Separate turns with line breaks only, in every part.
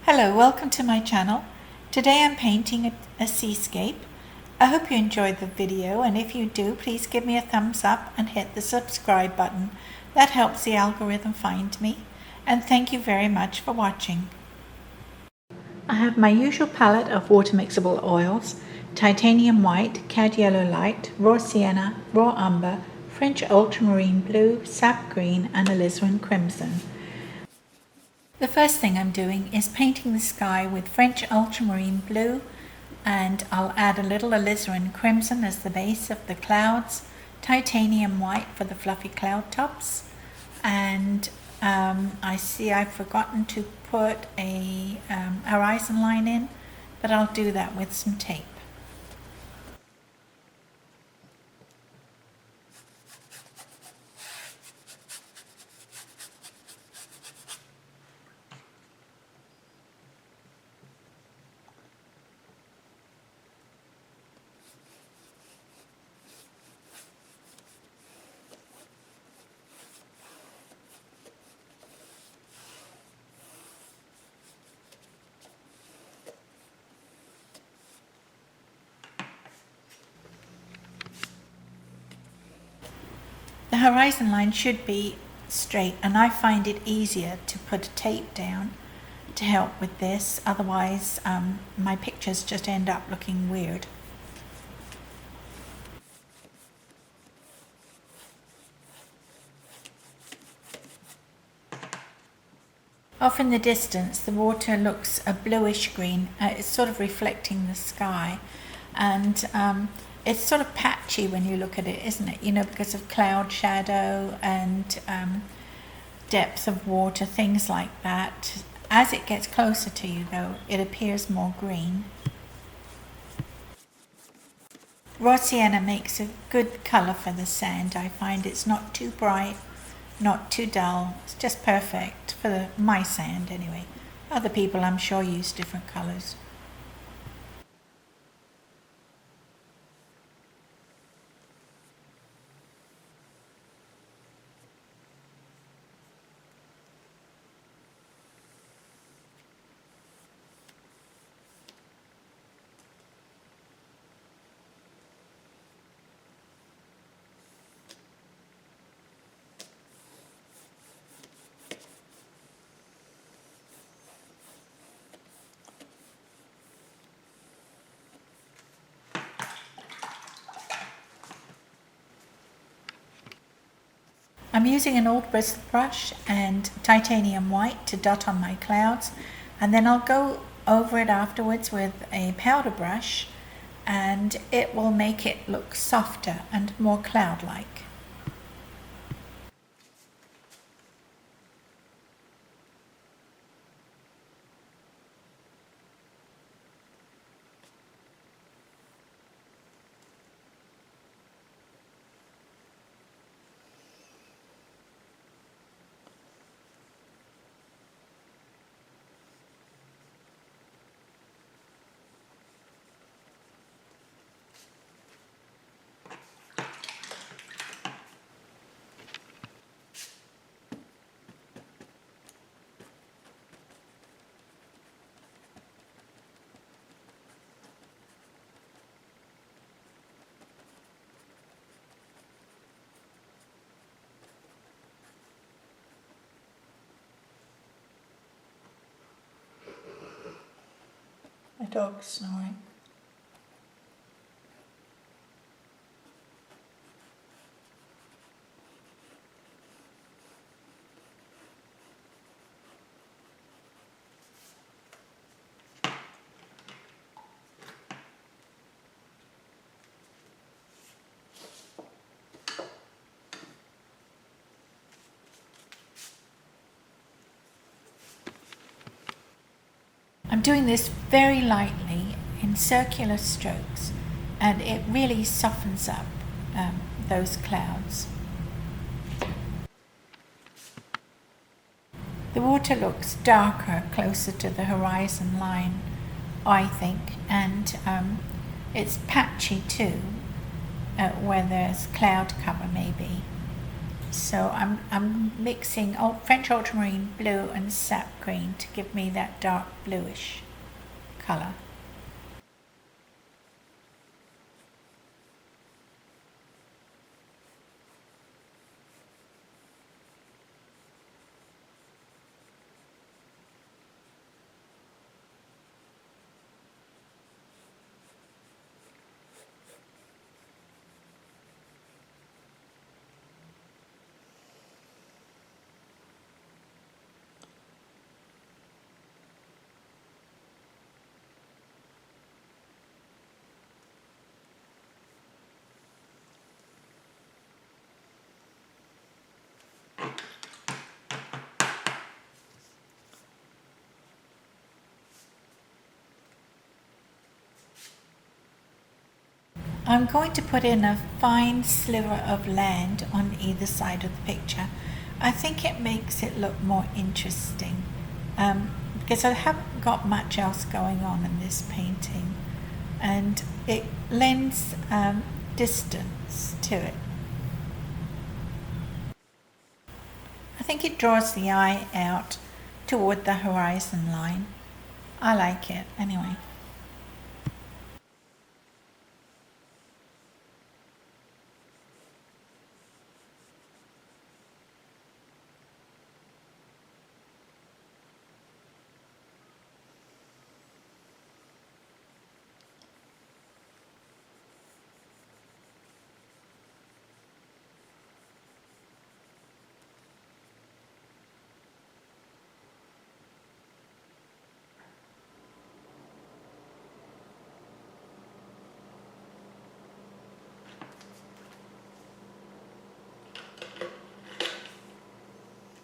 Hello, welcome to my channel. Today I'm painting a seascape. I hope you enjoyed the video, and if you do, please give me a thumbs up and hit the subscribe button. That helps the algorithm find me. And thank you very much for watching. I have my usual palette of water mixable oils: titanium white, cad yellow light, raw sienna, raw umber, French ultramarine blue, sap green, and alizarin crimson. The first thing I'm doing is painting the sky with French ultramarine blue, and I'll add a little alizarin crimson as the base of the clouds, titanium white for the fluffy cloud tops, and I see I've forgotten to put a horizon line in, but I'll do that with some tape. The horizon line should be straight, and I find it easier to put a tape down to help with this. Otherwise, my pictures just end up looking weird. Off in the distance, the water looks a bluish green. It's sort of reflecting the sky, and it's sort of patchy when you look at it, isn't it? You know, because of cloud shadow and depth of water, things like that. As it gets closer to you, though, it appears more green. Raw sienna makes a good colour for the sand. I find it's not too bright, not too dull. It's just perfect for my sand anyway. Other people, I'm sure, use different colours. I'm using an old bristle brush and titanium white to dot on my clouds, and then I'll go over it afterwards with a powder brush, and it will make it look softer and more cloud-like. My dog's snoring. I'm doing this very lightly in circular strokes, and it really softens up those clouds. The water looks darker closer to the horizon line, I think, and it's patchy too, where there's cloud cover maybe. So I'm mixing French ultramarine blue and sap green to give me that dark bluish colour. I'm going to put in a fine sliver of land on either side of the picture. I think it makes it look more interesting because I haven't got much else going on in this painting, and it lends distance to it. I think it draws the eye out toward the horizon line. I like it anyway.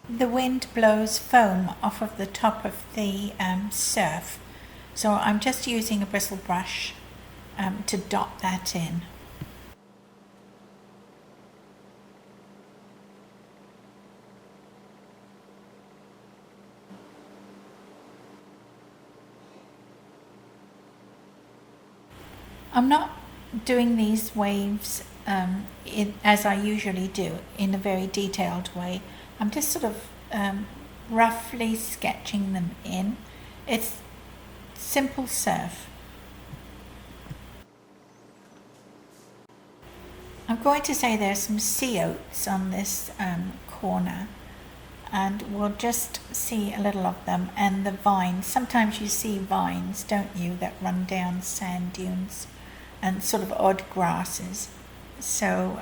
The wind blows foam off of the top of the surf, so I'm just using a bristle brush to dot that in. I'm not doing these waves as I usually do in a very detailed way. I'm just sort of roughly sketching them in. It's simple surf. I'm going to say there's some sea oats on this corner, and we'll just see a little of them, and the vines. Sometimes you see vines, don't you, that run down sand dunes, and sort of odd grasses. So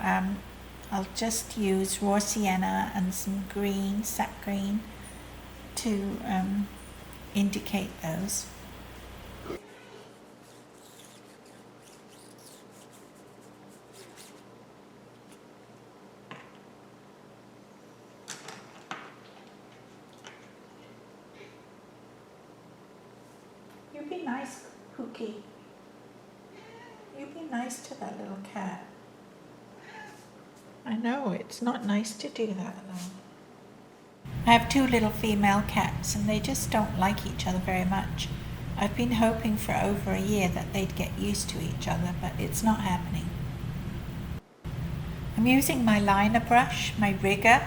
I'll just use raw sienna and some green, sap green, to indicate those. You be nice, Pookie. You be nice to that little cat. I know, it's not nice to do that though. I have two little female cats and they just don't like each other very much. I've been hoping for over a year that they'd get used to each other, but it's not happening. I'm using my liner brush, my rigger,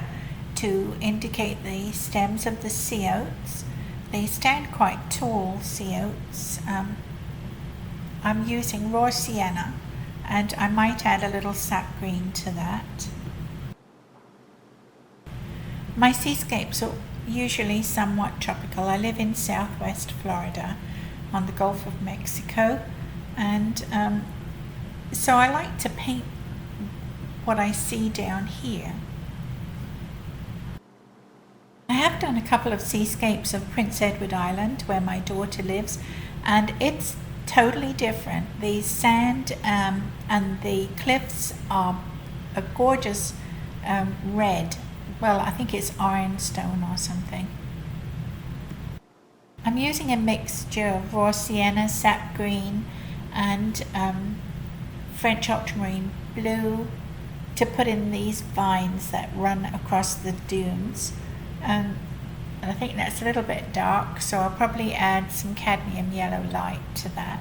to indicate the stems of the sea oats. They stand quite tall, sea oats. I'm using raw sienna, and I might add a little sap green to that. My seascapes are usually somewhat tropical. I live in southwest Florida on the Gulf of Mexico, and so I like to paint what I see down here. I have done a couple of seascapes of Prince Edward Island where my daughter lives, and it's totally different. The sand and the cliffs are a gorgeous red. Well, I think it's ironstone or something. I'm using a mixture of raw sienna, sap green, and French ultramarine blue to put in these vines that run across the dunes. And I think that's a little bit dark, so I'll probably add some cadmium yellow light to that.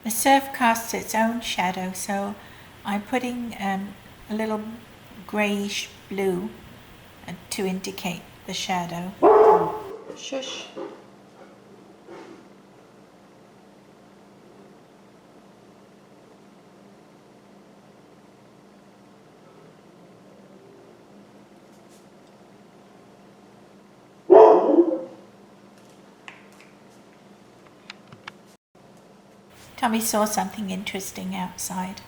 The surf casts its own shadow, so I'm putting a little greyish blue to indicate the shadow. Shush. Tommy saw something interesting outside.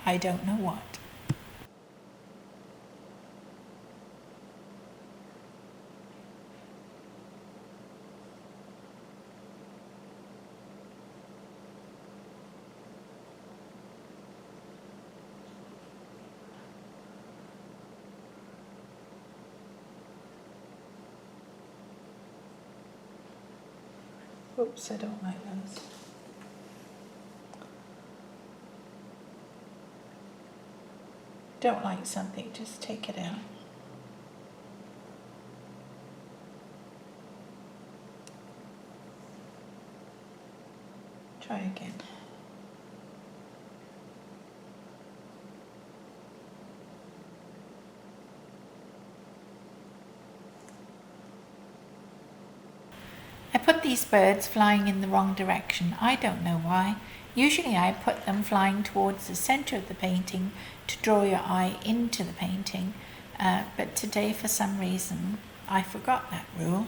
I don't know what. Oops, I don't like those. Don't like something, just take it out. Try again. I put these birds flying in the wrong direction. I don't know why. Usually I put them flying towards the center of the painting to draw your eye into the painting, but today for some reason I forgot that rule.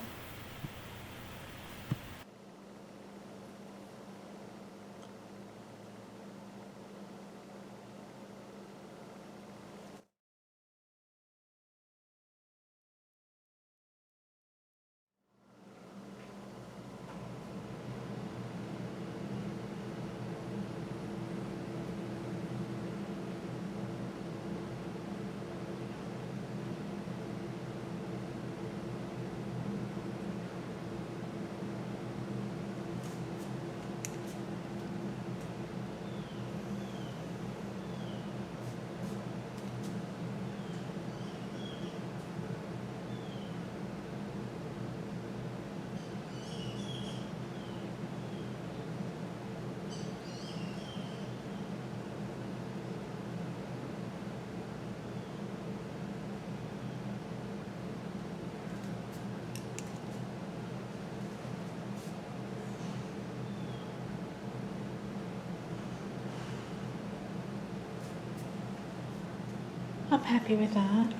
I'm happy with that.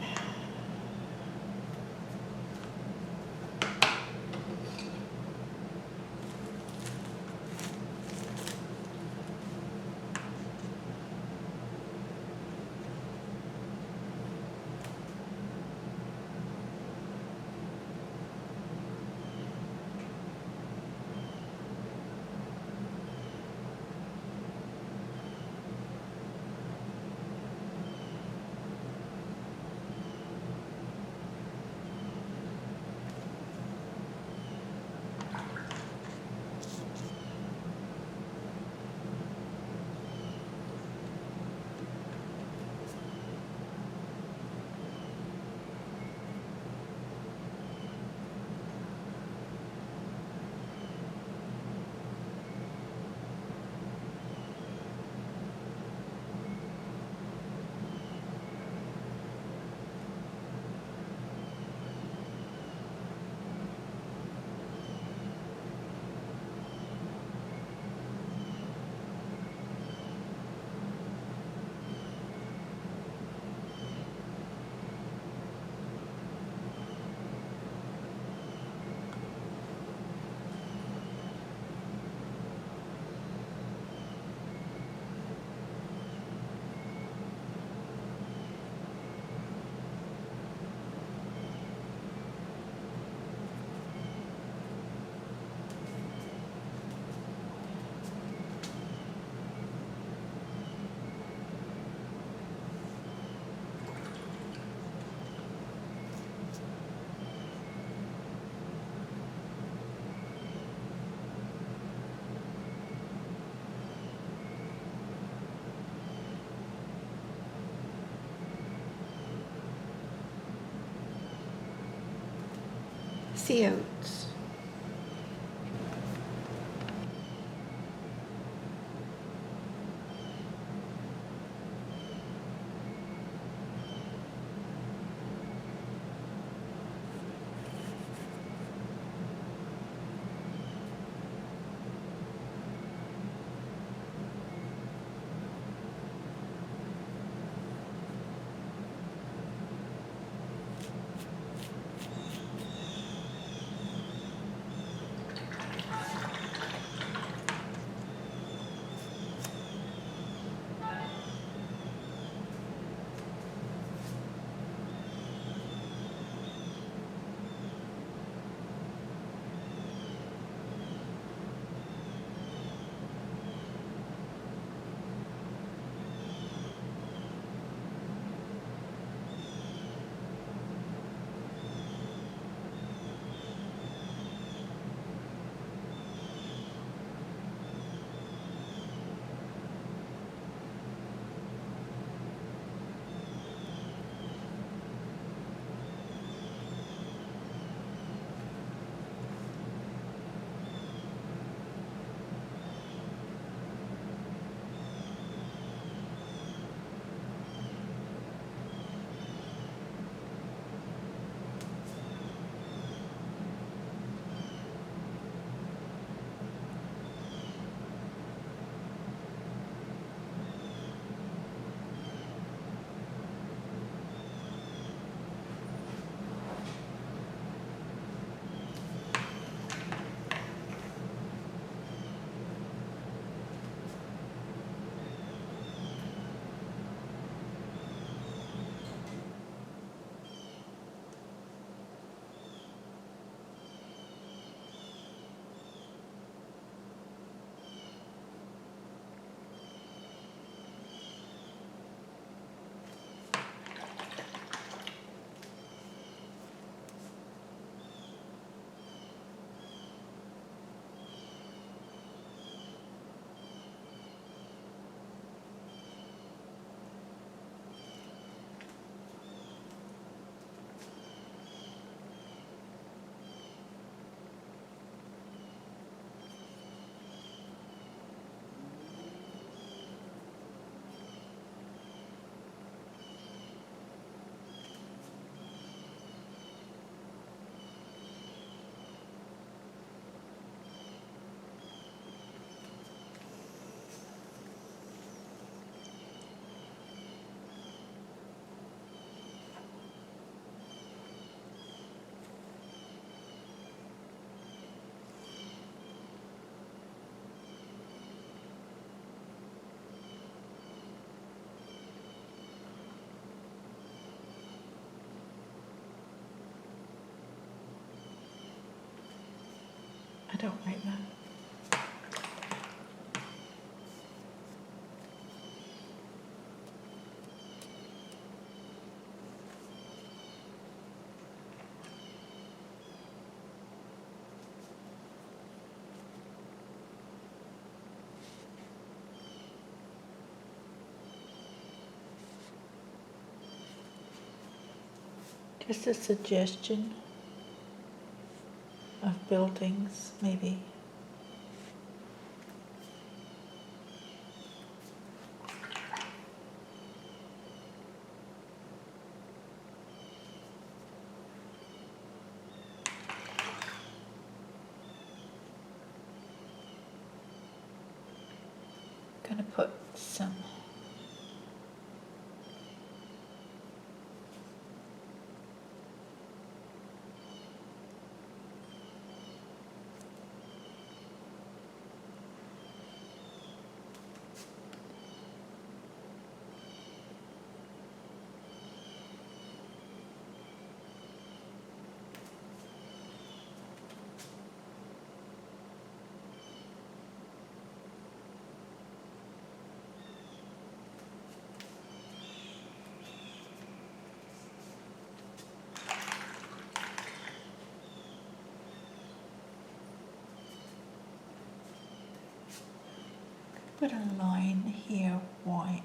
Sea oats. don't like that. Just a suggestion of buildings, maybe. Gonna put some put a line here, white.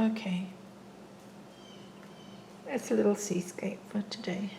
Okay, that's a little seascape for today.